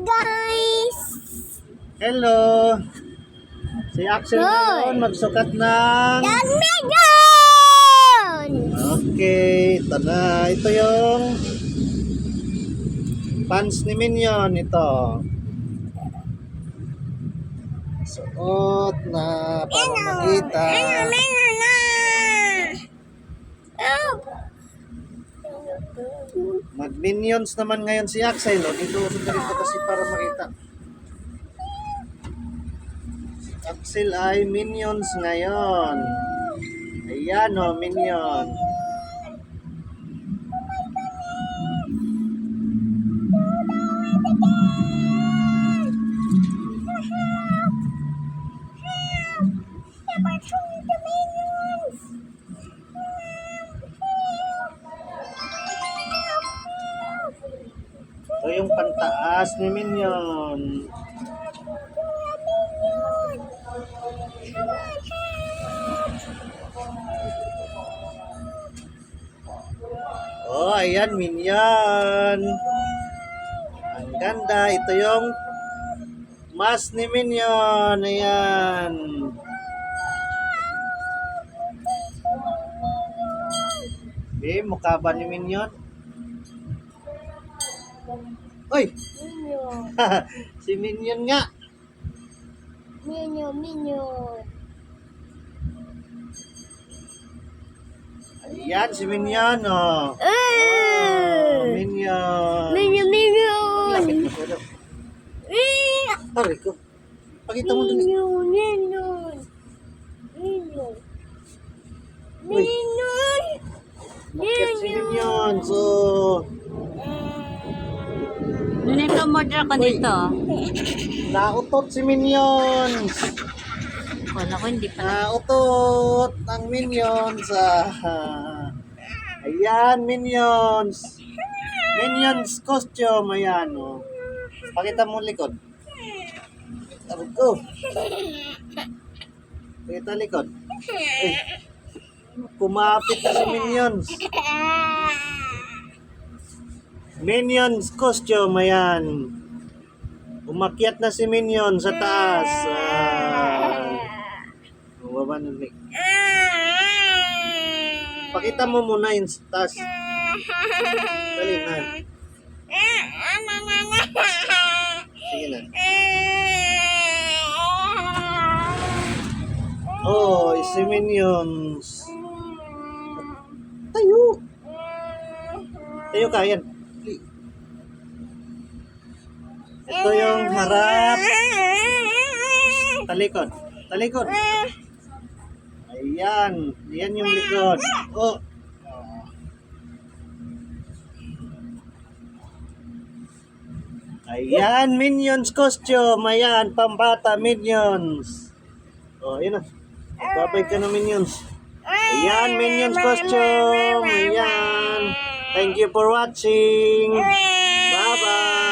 guys! Hello! Si Axel ngayon magsukat ng... Yan Megan! Okay, ito na. Ito yung pants ni Minion. Ito. Suot na para makita. Mag-Minions naman ngayon si Axel. Dito sa rin kasi para makita. Axel ay Minions ngayon. Ayan o, Minion. Ito yung pantaas ni Minion. Oh, ayan Minion. Ang ganda. Ito yung mask ni Minion. Ayan. Mukha ba ni Minion? Uy! Si Minion nga. Minion. Ayan si Minion, oh. Minion. Minion. Lapit mo siya daw. Aray ko. Pakita mo dun. Bakit si Minion? So... Nito model ko dito. Nautot si Minions. Wala ko, hindi pa. Nautot ang Minions. Ayan, Minions. Minions costume. Ayan, oh. Pakita mo likod. Aray ko. Pakita likod. Ay. Kumapit na si Minions. Minions costume, ayan. Umakyat na si Minion sa taas. Baba na Nick. Pakita mo muna yung taas. Dali na. Sige na. Oh, si Minions. Tayo. Tayo ka, yan. Ito yung harap. Talikod. Talikod. Ayan. Ayan yung likod. Oh. Ayan, Minions costume. Ayan, pambata Minions. Oh, ayan na. Babay ka na Minions. Ayan, Minions costume. Ayan. Thank you for watching. Bye-bye.